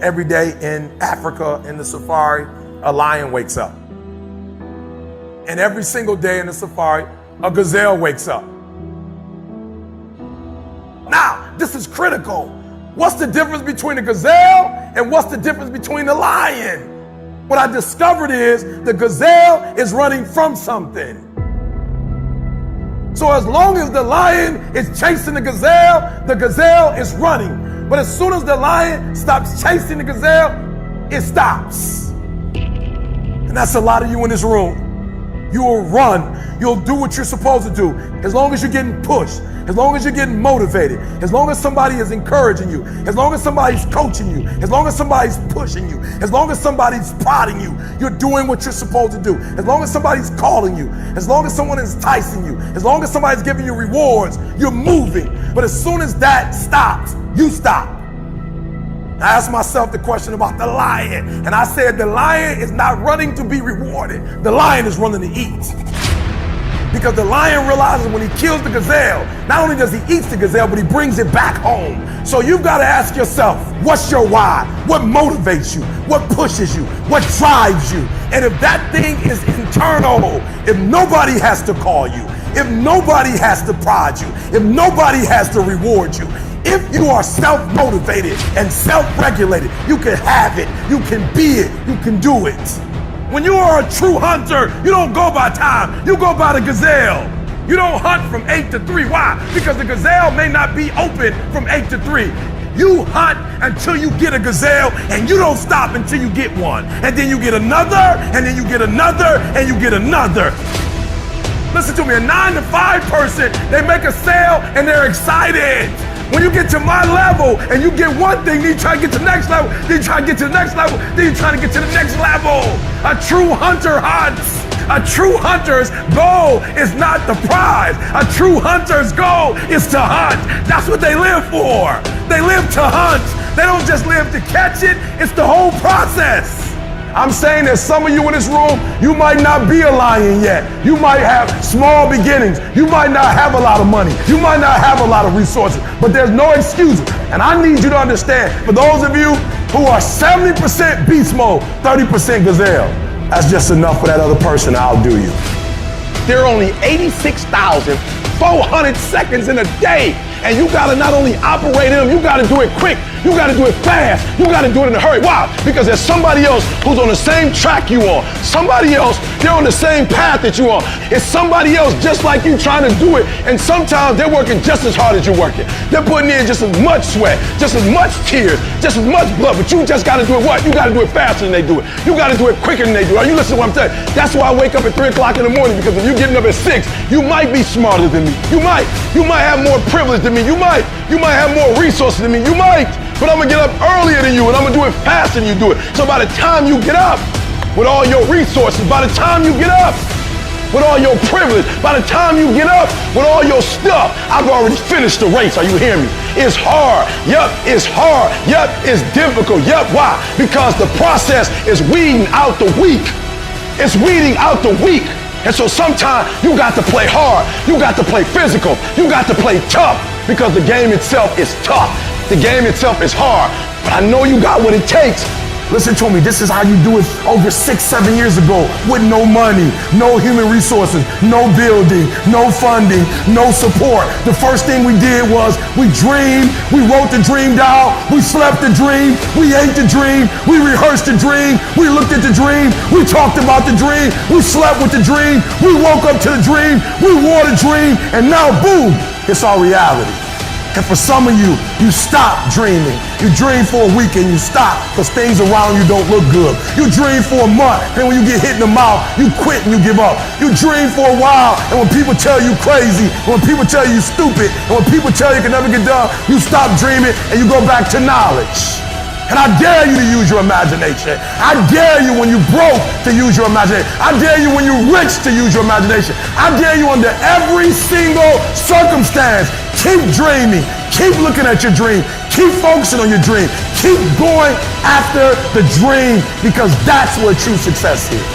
Every day in Africa, in the safari, a lion wakes up. And every single day in the safari, a gazelle wakes up. Now, this is critical. What's the difference between the gazelle and what's the difference between the lion? What I discovered is the gazelle is running from something. So as long as the lion is chasing the gazelle is running. But as soon as the lion stops chasing the gazelle, it stops. And that's a lot of you in this room. You will run. You'll do what you're supposed to do. As long as you're getting pushed, as long as you're getting motivated, as long as somebody is encouraging you, as long as somebody's coaching you, as long as somebody's pushing you, as long as somebody's prodding you, you're doing what you're supposed to do. As long as somebody's calling you, as long as someone is enticing you, as long as somebody's giving you rewards, you're moving. But as soon as that stops, you stop. I asked myself the question about the lion, and I said the lion is not running to be rewarded. The lion is running to eat. Because the lion realizes when he kills the gazelle, not only does he eat the gazelle, but he brings it back home. So you've got to ask yourself, what's your why? What motivates you? What pushes you? What drives you? And if that thing is internal, if nobody has to call you, if nobody has to prod you, if nobody has to reward you, if you are self-motivated and self-regulated, you can have it, you can be it, you can do it. When you are a true hunter, you don't go by time, you go by the gazelle. You don't hunt from 8 to 3. Why? Because the gazelle may not be open from 8 to 3. You hunt until you get a gazelle, and you don't stop until you get one. And then you get another, and then you get another, and you get another. Listen to me, a 9 to 5 person, they make a sale and they're excited. When you get to my level and you get one thing, then you try to get to the next level, then you try to get to the next level, then you try to get to the next level. A true hunter hunts. A true hunter's goal is not the prize. A true hunter's goal is to hunt. That's what they live for. They live to hunt. They don't just live to catch it. It's the whole process. I'm saying that some of you in this room, you might not be a lion yet. You might have small beginnings. You might not have a lot of money. You might not have a lot of resources, but there's no excuse. And I need you to understand, for those of you who are 70% beast mode, 30% gazelle, that's just enough for that other person to outdo you. There are only 86,400 seconds in a day. And you gotta not only operate in them, you gotta do it quick, you gotta do it fast, you gotta do it in a hurry. Why? Because there's somebody else who's on the same track you are. Somebody else, they're on the same path that you are. It's somebody else just like you trying to do it, and sometimes they're working just as hard as you're working. They're putting in just as much sweat, just as much tears, just as much blood, but you just gotta do it what? You gotta do it faster than they do it. You gotta do it quicker than they do it. Are you listening to what I'm saying? That's why I wake up at 3 o'clock in the morning, because if you're getting up at 6, you might be smarter than me. You might have more privilege than me. You might have more resources than me. You might, but I'm gonna get up earlier than you, and I'm gonna do it faster than you do it. So by the time you get up with all your resources, by the time you get up with all your privilege, by the time you get up with all your stuff, I've already finished the race. Are you hearing me? It's hard. Yup, it's hard. Yup, it's difficult. Yup, why? Because the process is weeding out the weak. It's weeding out the weak. And so sometimes you got to play hard. You got to play physical. You got to play tough, because the game itself is tough. The game itself is hard. But I know you got what it takes. Listen to me, this is how you do it over 6-7 years ago with no money, no human resources, no building, no funding, no support. The first thing we did was we dreamed, we wrote the dream down, we slept the dream, we ate the dream, we rehearsed the dream, we looked at the dream, we talked about the dream, we slept with the dream, we woke up to the dream, we wore the dream, and now boom, it's our reality. And for some of you, you stop dreaming. You dream for a week and you stop because things around you don't look good. You dream for a month, and when you get hit in the mouth, you quit and you give up. You dream for a while, and when people tell you crazy, and when people tell you stupid, and when people tell you can never get done, you stop dreaming and you go back to knowledge. And I dare you to use your imagination. I dare you when you're broke to use your imagination. I dare you when you're rich to use your imagination. I dare you under every single circumstance. Keep dreaming. Keep looking at your dream. Keep focusing on your dream. Keep going after the dream, because that's where true success is.